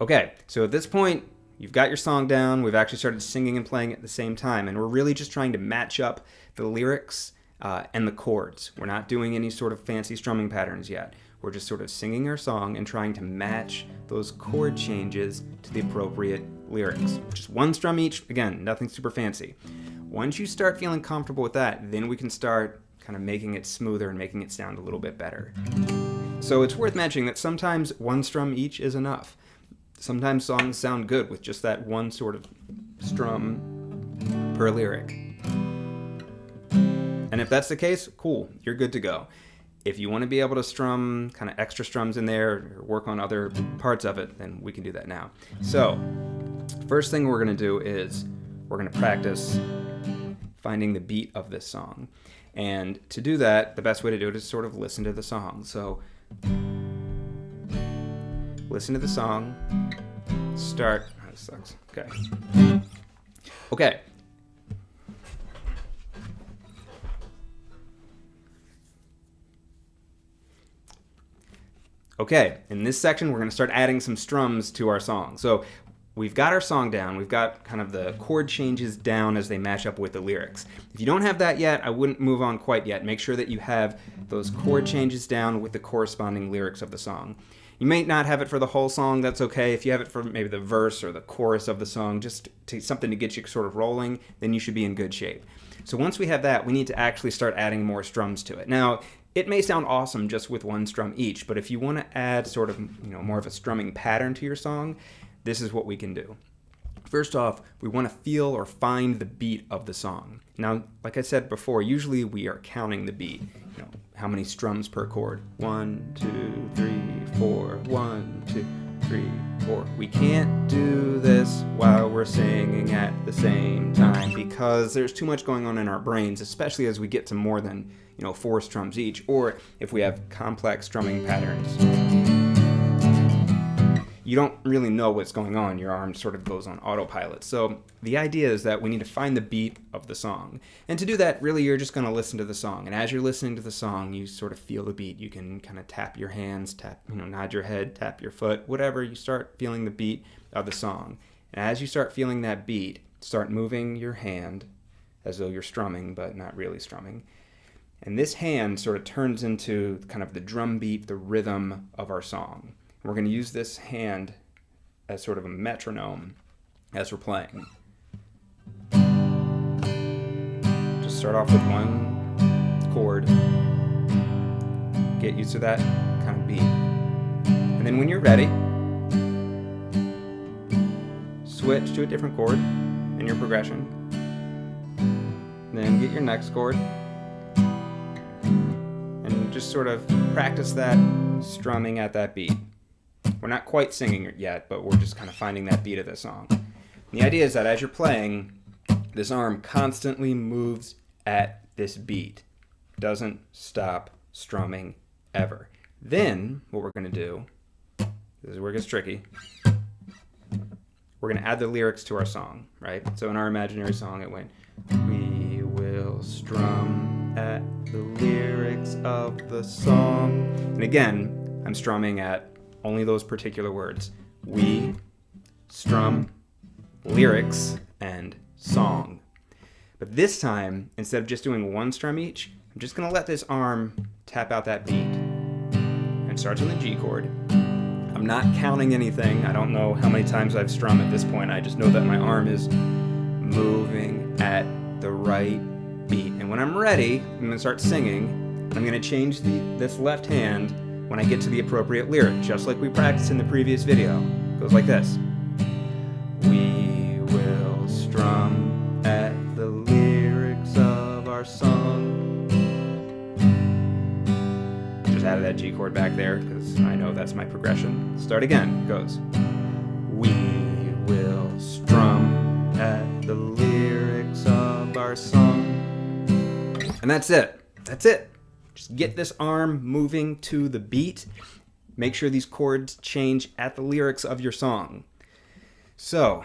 Okay, so at this point, you've got your song down. We've actually started singing and playing at the same time, and we're really just trying to match up the lyrics and the chords. We're not doing any sort of fancy strumming patterns yet. We're just sort of singing our song and trying to match those chord changes to the appropriate lyrics. Just one strum each, again, nothing super fancy. Once you start feeling comfortable with that, then we can start kind of making it smoother and making it sound a little bit better. So it's worth mentioning that sometimes one strum each is enough. Sometimes songs sound good with just that one sort of strum per lyric. And if that's the case, cool, you're good to go. If you want to be able to strum kind of extra strums in there or work on other parts of it, then we can do that now. So, first thing we're going to do is we're going to practice finding the beat of this song. And to do that, the best way to do it is sort of listen to the song. So, listen to the song, start, oh, this sucks, okay. Okay, in this section, we're going to start adding some strums to our song. So we've got our song down. We've got kind of the chord changes down as they match up with the lyrics. If you don't have that yet, I wouldn't move on quite yet. Make sure that you have those chord changes down with the corresponding lyrics of the song. You may not have it for the whole song, that's okay. If you have it for maybe the verse or the chorus of the song, just something to get you sort of rolling, then you should be in good shape. So once we have that, we need to actually start adding more strums to it. Now, it may sound awesome just with one strum each, but if you want to add sort of, more of a strumming pattern to your song, this is what we can do. First off, we want to feel or find the beat of the song. Now, like I said before, usually we are counting the beat. How many strums per chord? 1, 2, 3, 4, 1, 2, 3, 4. We can't do this while we're singing at the same time because there's too much going on in our brains, especially as we get to more than 4 strums each, or if we have complex strumming patterns. You don't really know what's going on. Your arm sort of goes on autopilot. So the idea is that we need to find the beat of the song. And to do that, really, you're just going to listen to the song. And as you're listening to the song, you sort of feel the beat. You can kind of tap your hands, nod your head, tap your foot, whatever. You start feeling the beat of the song. And as you start feeling that beat, start moving your hand as though you're strumming, but not really strumming. And this hand sort of turns into kind of the drum beat, the rhythm of our song. We're going to use this hand as sort of a metronome as we're playing. Just start off with one chord. Get used to that kind of beat. And then when you're ready, switch to a different chord in your progression. Then get your next chord. And just sort of practice that strumming at that beat. We're not quite singing it yet, but we're just kind of finding that beat of the song. And the idea is that as you're playing, this arm constantly moves at this beat. Doesn't stop strumming ever. Then, what we're going to do, this is where it gets tricky, we're going to add the lyrics to our song, right? So in our imaginary song, it went, we will strum at the lyrics of the song. And again, I'm strumming at only those particular words. We, strum, lyrics, and song. But this time, instead of just doing one strum each, I'm just going to let this arm tap out that beat. And it starts on the G chord. I'm not counting anything. I don't know how many times I've strummed at this point. I just know that my arm is moving at the right beat. And when I'm ready, I'm going to start singing. I'm going to change this left hand when I get to the appropriate lyric, just like we practiced in the previous video. It goes like this. We will strum at the lyrics of our song. Just added that G chord back there because I know that's my progression. Start again. It goes. We will strum at the lyrics of our song. And that's it. That's it. Just get this arm moving to the beat. Make sure these chords change at the lyrics of your song. So,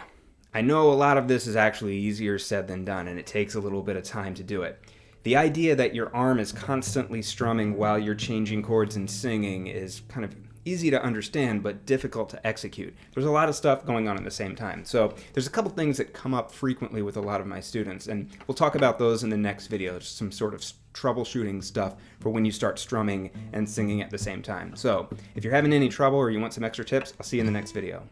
I know a lot of this is actually easier said than done, and it takes a little bit of time to do it. The idea that your arm is constantly strumming while you're changing chords and singing is kind of easy to understand but difficult to execute. There's a lot of stuff going on at the same time. So there's a couple things that come up frequently with a lot of my students, and we'll talk about those in the next video. There's some sort of troubleshooting stuff for when you start strumming and singing at the same time. So if you're having any trouble or you want some extra tips, I'll see you in the next video.